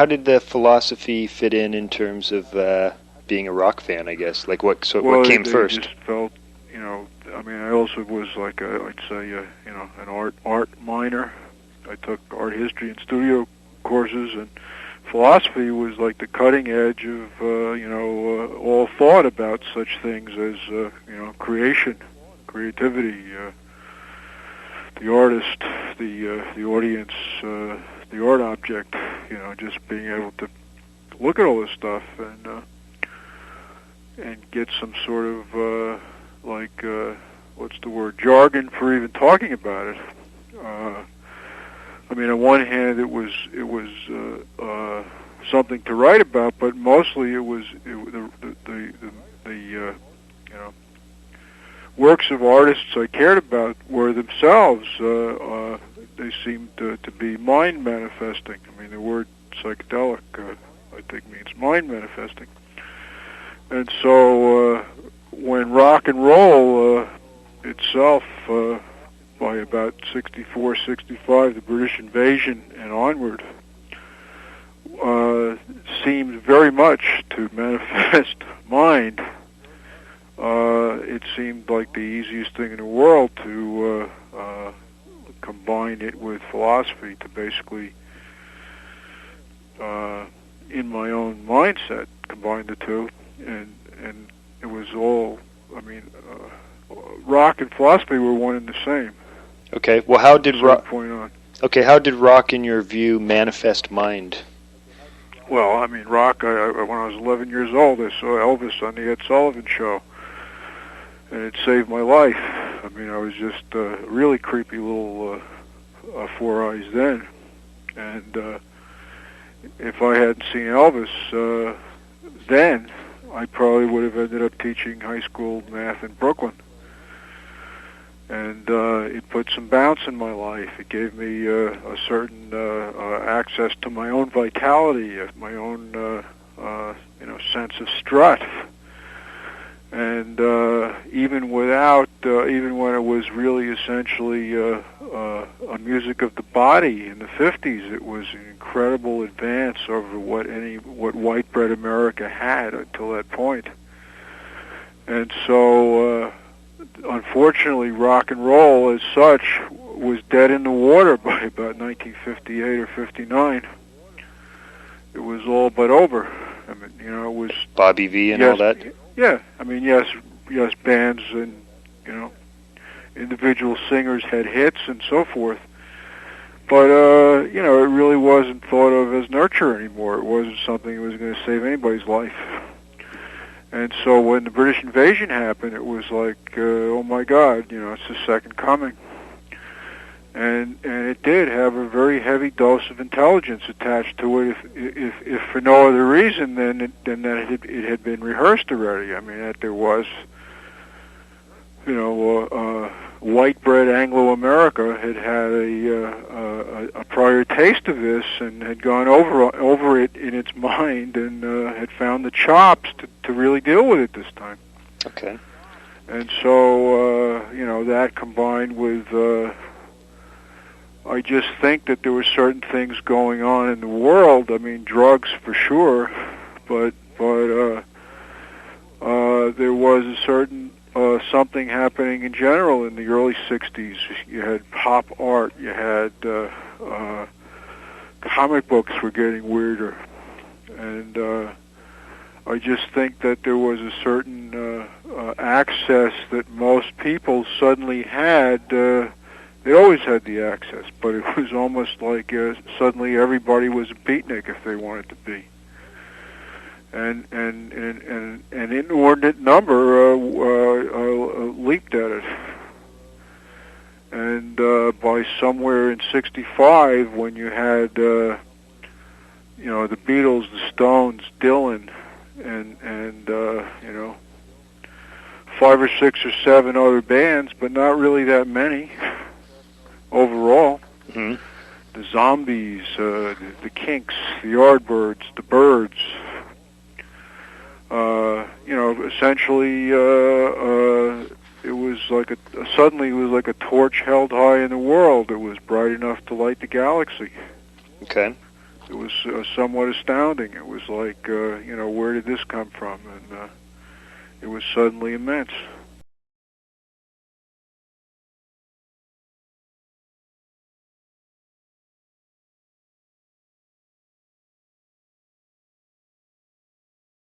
did the philosophy fit in terms of being a rock fan? I guess what came first? Just felt, I mean, I also was like I'd say an art minor. I took art history and studio courses, and philosophy was like the cutting edge of all thought about such things as creativity, the artist, the audience, the art object. Just being able to look at all this stuff and get some sort of what's the word, jargon for even talking about it. I mean, on one hand, it was something to write about, but mostly the works of artists I cared about were themselves. They seemed to be mind manifesting. I mean, the word psychedelic, I think, means mind manifesting. And so when rock and roll itself, by about 64, 65, the British invasion and onward, seemed very much to manifest mind. It seemed like the easiest thing in the world to combine it with philosophy, to basically, in my own mindset, combine the two, and it was all, I mean, rock and philosophy were one and the same. Okay, well, how did rock? Point on. Okay, how did rock, in your view, manifest mind? Well, I mean, rock. When I was 11 years old, I saw Elvis on the Ed Sullivan Show, and it saved my life. I mean, I was just a really creepy little Four Eyes then, and if I hadn't seen Elvis then, I probably would have ended up teaching high school math in Brooklyn. And it put some bounce in my life. It gave me a certain access to my own vitality, my own sense of strut. And even when it was really essentially a music of the body in the 50s, it was an incredible advance over what white bread America had until that point. And so, unfortunately, rock and roll as such was dead in the water by about 1958 or 59. It was all but over. I mean, it was Bobby V and all that. Yeah, I mean, yes, bands and individual singers had hits and so forth, but it really wasn't thought of as nurture anymore. It wasn't something that was going to save anybody's life. And so when the British invasion happened, it was like, oh my God, it's the second coming. And it did have a very heavy dose of intelligence attached to it, if for no other reason than that it had been rehearsed already. I mean, that there was, white bread Anglo-America had a prior taste of this and had gone over it in its mind and had found the chops to really deal with it this time. Okay. And so, that combined with, I just think that there were certain things going on in the world. I mean, drugs for sure, but there was a certain something happening in general in the early 60s. You had pop art, you had comic books were getting weirder, and I just think that there was a certain access that most people suddenly had. They always had the access, but it was almost like suddenly everybody was a beatnik if they wanted to be. And an inordinate number leaped at it. And by somewhere in '65, when you had the Beatles, the Stones, Dylan, and 5 or 6 or 7 other bands, but not really that many overall. Mm-hmm. The Zombies, the Kinks, the Yardbirds, the Byrds. Essentially, it was like suddenly it was like a torch held high in the world. It was bright enough to light the galaxy. Okay. It was somewhat astounding. It was like, where did this come from? And it was suddenly immense.